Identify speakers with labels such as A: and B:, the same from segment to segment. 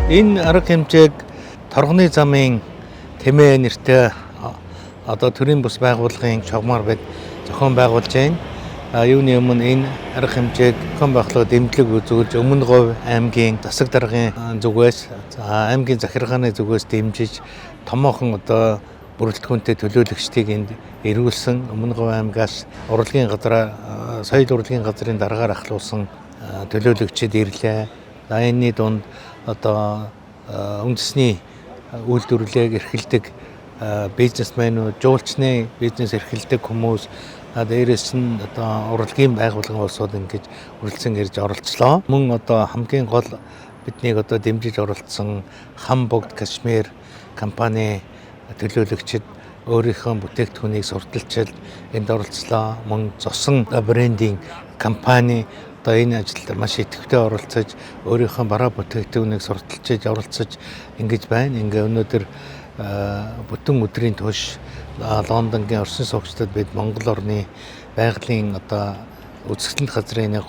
A: Энэ арга хэмжээг торгоны замын тэмээ нэртэй одоо төрийн бус байгууллагын чогмоор бид зохион байгуулж байна. Юуны өмнө энэ арга хэмжээг зохион байгуулалт дэмжлэг үзүүлж Өмнө Говь аймгийн засаг даргын зүгээс аймгийн захиргааны зүгээс дэмжиж томоохон одоо бүрэлдэхүүнтэй төлөөлөгчдийг энд ирүүлсэн. Өмнө Говь аймгаас урлагийн газраа соёл урлагийн газрын дараагаар ахлуулсан төлөөлөгчид ирлээ. Энэний дунд одоо үндэсний үйлдвэрлэлийг эрхэлдэг бизнесмэнүүд, жуулчны бизнес эрхэлдэг хүмүүс, дээрээс нь одоо урлагийн байгууллагын улсууд ингэж үргэлжлэн ирж оролцлоо. Мөн одоо хамгийн гол биднийг одоо дэмжиж оролцсон Хамбогд Кашмир компани төлөөлөгчид өөрийнхөө бүтээгдэхүүнийг сурталчилж энд оролцлоо. Мөн Зосон брендинг компани одоо энэ ажилд маш идэвхтэй оролцож өөрийнхөө бараа бүтээгдэхүүнийг сурталчилж оролцож ингэж байна. Ингээ өнөөдөр бүтэн өдрийн турш Лондонгийн орчин суугчдад бид Монгол орны байгалийн одоо үзэсгэлэнт газрын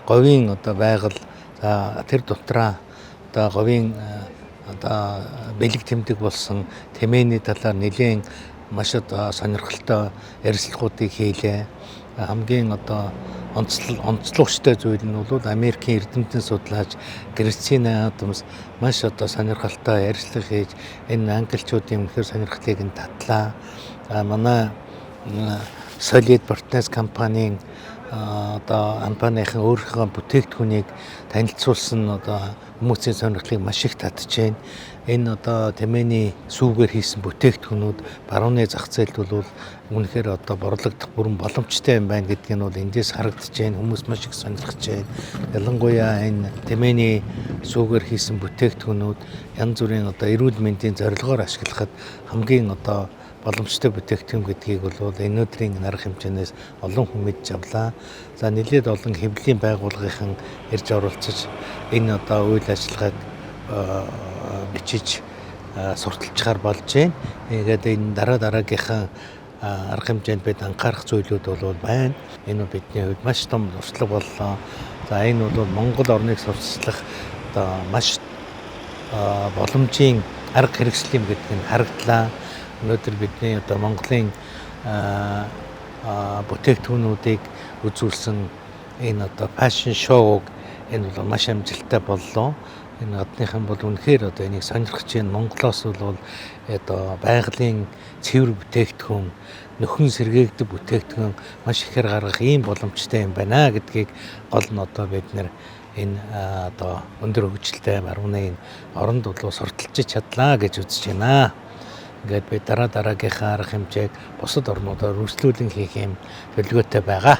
A: говийн одоо байгаль тэр дотроо одоо говийн одоо бэлэг тэмдэг болсон тэмээний талаар нэлээд маш одоо сонирхолтой ярилцлагуудыг хийлээ. Хамгийн одоо онцлогчтой зүйл нь бол Америкийн эрдэмтэн судлаач Кристина Адамс маш одоо сонирхолтой ярилцлага хийж энэ англичуудын үнэхээр сонирхлыг нь татлаа. Манай Solid Partners компанийн одоо компанийн өөрийнхөө бүтээгдэхүүнийг танилцуулсан одоо хүмүүсийн сонирхлыг маш их татж байна. Энэ одоо тэмээний сүүгээр хийсэн бүтээгдэхүүнүүд барууны зах зээлд бол үнэхээр одоо борлогдох бүрэн боломжтой юм байна гэдгийг нь бол эндээс харагдаж байна. Хүмүүс маш их сонирхож байна. Ялангуяа энэ тэмээний сүүгээр хийсэн бүтээгдэхүүнүүд янз бүрийн одоо эрүүл мэндийн зорилгоор ашиглахад хамгийн одоо боломжтой бүтээгдэхүүн гэдгийг бол энэ өдрийн арга хэмжээнээс олон хүн мэдж авлаа. За нэлээд олон хэвлэлийн байгууллагын ирж оролцож энэ одоо үйл ажиллагааг бичиж сурталчгаар болж байна. Тэгээд энэ дараагийнхаа арга хэмжээнд бид анхаарах зүйлүүд бол байна. Энэ бидний хувьд маш том туршлага боллоо. За энэ бол Монгол орныг сурталчлах одоо маш боломжийн арга хэрэгсэл юм гэдгийг харагдлаа. Өнөөдөр бидний одоо Монголын бүтээгдэхүүнүүдийг үзүүлсэн энэ одоо фэшн шоуг энэ бол маш амжилттай боллоо. Энэ гадныхан бол үнэхээр одоо энийг сонирхож байна. Монголоос бол одоо байгалийн цэвэр бүтээгдэхүүн, нөхөн сэргээгдэх бүтээгдэхүүн маш ихээр гаргах ийм боломжтой юм байна гэдгийг гол нь одоо бид нэр энэ одоо өндөр хөгжилтэй барууны оронд бол сурталчиж чадлаа гэж үзэж байна. Ингээд бид дараагийнхаа арга хэмжээг бусад орнуудаар үргэлжлүүлэн хийх юм төлөвлөгөөтэй байгаа.